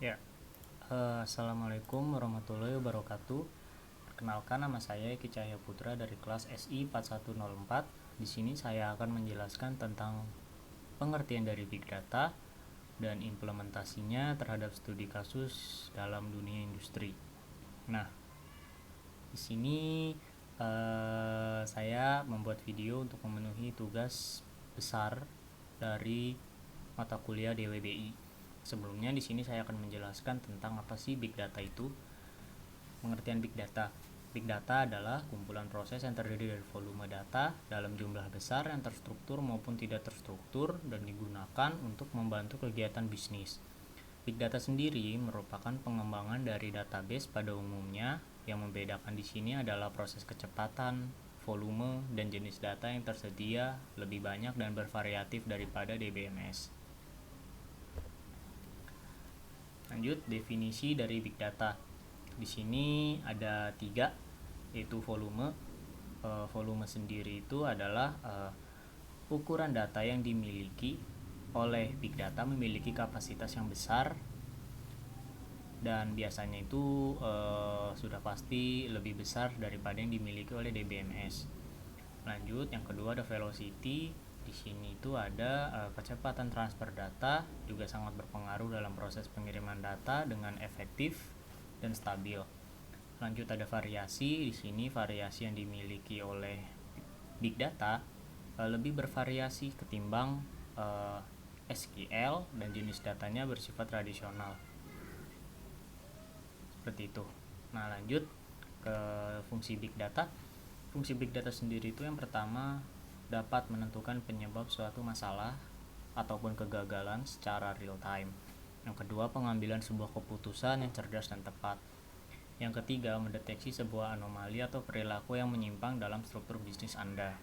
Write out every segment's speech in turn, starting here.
Ya, Assalamualaikum warahmatullahi wabarakatuh. Perkenalkan, nama saya Eki Cahya Putra dari kelas SI 4104. Di sini saya akan menjelaskan tentang pengertian dari Big Data dan implementasinya terhadap studi kasus dalam dunia industri. Nah, di sini saya membuat video untuk memenuhi tugas besar dari mata kuliah DWBI. Sebelumnya di sini saya akan menjelaskan tentang apa sih Big Data itu. Pengertian Big Data. Big Data adalah kumpulan proses yang terdiri dari volume data dalam jumlah besar yang terstruktur maupun tidak terstruktur dan digunakan untuk membantu kegiatan bisnis. Big Data sendiri merupakan pengembangan dari database pada umumnya. Yang membedakan di sini adalah proses kecepatan, volume, dan jenis data yang tersedia lebih banyak dan bervariatif daripada DBMS. Lanjut, definisi dari Big Data. Di sini ada 3, yaitu volume. Volume sendiri itu adalah ukuran data yang dimiliki oleh Big Data memiliki kapasitas yang besar dan biasanya itu sudah pasti lebih besar daripada yang dimiliki oleh DBMS. Lanjut, yang kedua ada velocity. Di sini itu ada kecepatan transfer data juga sangat berpengaruh dalam proses pengiriman data dengan efektif dan stabil. Lanjut, ada variasi. Di sini variasi yang dimiliki oleh Big Data lebih bervariasi ketimbang SQL dan jenis datanya bersifat tradisional. Seperti itu. Nah, lanjut ke fungsi Big Data. Fungsi Big Data sendiri itu yang pertama dapat menentukan penyebab suatu masalah ataupun kegagalan secara real time. Yang kedua, pengambilan sebuah keputusan yang cerdas dan tepat. Yang ketiga, mendeteksi sebuah anomali atau perilaku yang menyimpang dalam struktur bisnis Anda.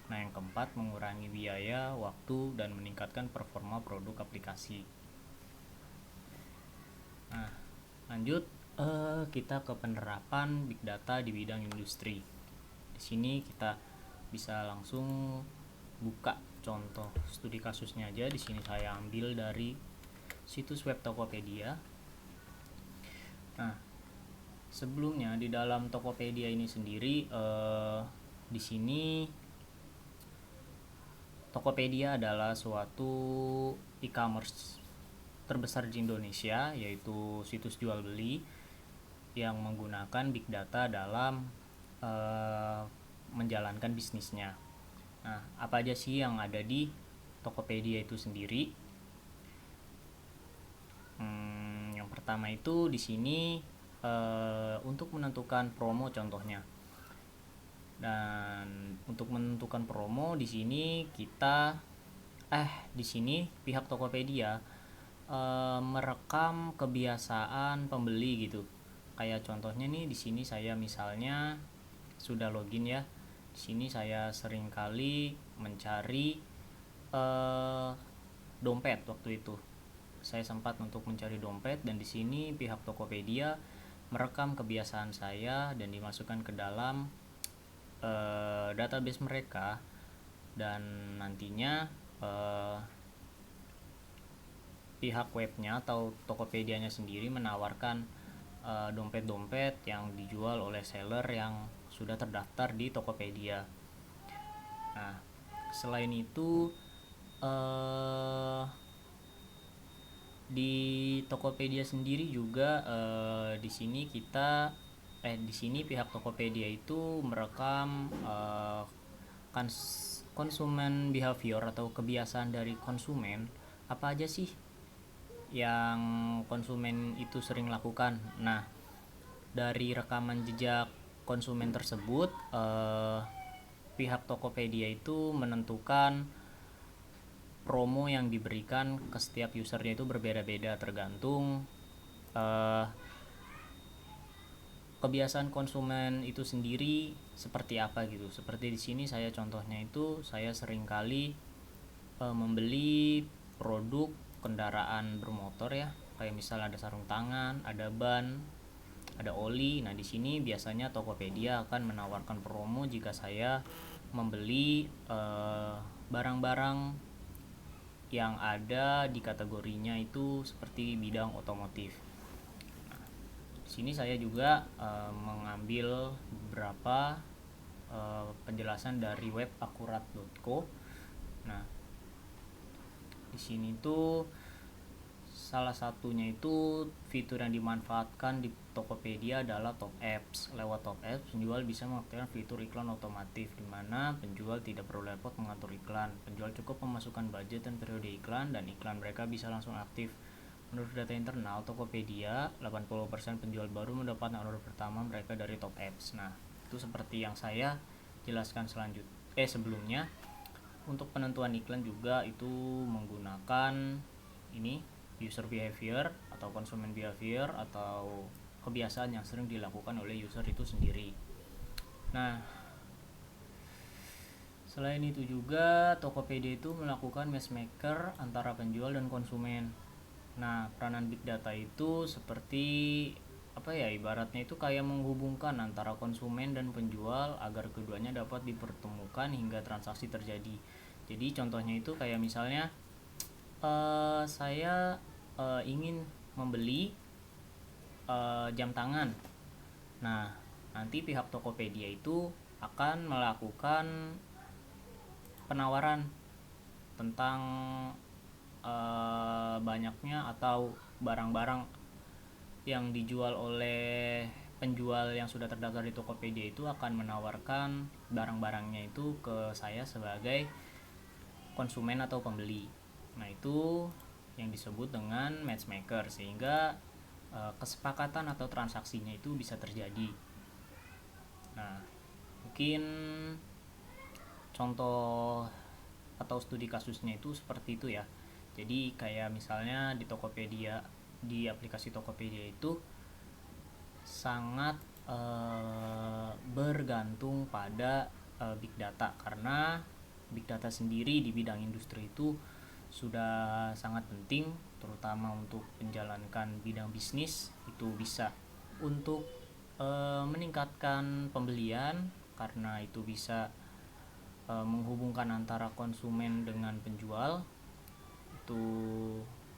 Nah, yang keempat, mengurangi biaya, waktu, dan meningkatkan performa produk aplikasi. Nah, lanjut kita ke penerapan Big Data di bidang industri. Di sini kita bisa langsung buka contoh studi kasusnya aja. Di sini saya ambil dari situs web Tokopedia. Nah, sebelumnya di dalam Tokopedia ini sendiri di sini Tokopedia adalah suatu e-commerce terbesar di Indonesia, yaitu situs jual beli yang menggunakan Big Data dalam menjalankan bisnisnya. Nah, apa aja sih yang ada di Tokopedia itu sendiri? Yang pertama itu di sini untuk menentukan promo contohnya. Dan untuk menentukan promo di sini di sini pihak Tokopedia merekam kebiasaan pembeli gitu. Kayak contohnya nih, di sini saya misalnya sudah login ya. Di sini saya sering kali mencari dompet waktu itu. Saya sempat untuk mencari dompet dan di sini pihak Tokopedia merekam kebiasaan saya dan dimasukkan ke dalam database mereka, dan nantinya pihak webnya atau Tokopedia-nya sendiri menawarkan dompet-dompet yang dijual oleh seller yang sudah terdaftar di Tokopedia. Nah, selain itu di Tokopedia sendiri juga di sini pihak Tokopedia itu merekam konsumen behavior atau kebiasaan dari konsumen. Apa aja sih yang konsumen itu sering lakukan? Nah, dari rekaman jejak konsumen tersebut pihak Tokopedia itu menentukan promo yang diberikan ke setiap usernya itu berbeda-beda tergantung kebiasaan konsumen itu sendiri seperti apa gitu. Seperti di sini saya contohnya itu saya sering kali membeli produk kendaraan bermotor ya, kayak misalnya ada sarung tangan, ada ban, ada oli. Nah, di sini biasanya Tokopedia akan menawarkan promo jika saya membeli barang-barang yang ada di kategorinya itu seperti bidang otomotif. Nah, di sini saya juga mengambil beberapa penjelasan dari web akurat.co. Nah, di sini tuh salah satunya itu fitur yang dimanfaatkan di Tokopedia adalah top apps. Lewat top apps, penjual bisa mengaktifkan fitur iklan otomatis, di mana penjual tidak perlu repot mengatur iklan. Penjual cukup memasukkan budget dan periode iklan, dan iklan mereka bisa langsung aktif. Menurut data internal Tokopedia, 80% penjual baru mendapatkan order pertama mereka dari top apps. Nah, itu seperti yang saya jelaskan sebelumnya. Untuk penentuan iklan juga itu menggunakan ini user behavior atau consumer behavior atau kebiasaan yang sering dilakukan oleh user itu sendiri. Nah, selain itu juga Tokopedia itu melakukan matchmaker antara penjual dan konsumen. Nah, peranan big data itu seperti ibaratnya itu kayak menghubungkan antara konsumen dan penjual agar keduanya dapat dipertemukan hingga transaksi terjadi. Jadi contohnya itu kayak misalnya saya ingin membeli jam tangan. Nah, nanti pihak Tokopedia itu akan melakukan penawaran tentang banyaknya atau barang-barang yang dijual oleh penjual yang sudah terdaftar di Tokopedia itu akan menawarkan barang-barangnya itu ke saya sebagai konsumen atau pembeli. Nah, itu yang disebut dengan matchmaker, sehingga kesepakatan atau transaksinya itu bisa terjadi. Nah, mungkin contoh atau studi kasusnya itu seperti itu ya. Jadi kayak misalnya di Tokopedia, di aplikasi Tokopedia itu sangat bergantung pada big data, karena big data sendiri di bidang industri itu sudah sangat penting, terutama untuk menjalankan bidang bisnis. Itu bisa untuk meningkatkan pembelian, karena itu bisa menghubungkan antara konsumen dengan penjual itu,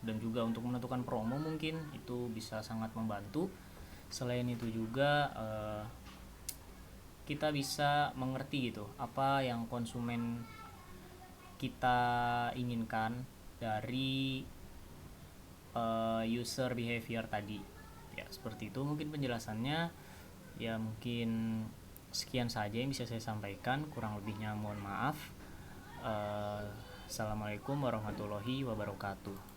dan juga untuk menentukan promo mungkin itu bisa sangat membantu. Selain itu juga kita bisa mengerti gitu apa yang konsumen kita inginkan dari user behavior tadi. Ya, seperti itu mungkin penjelasannya. Ya, mungkin sekian saja yang bisa saya sampaikan, kurang lebihnya mohon maaf. Assalamualaikum warahmatullahi wabarakatuh.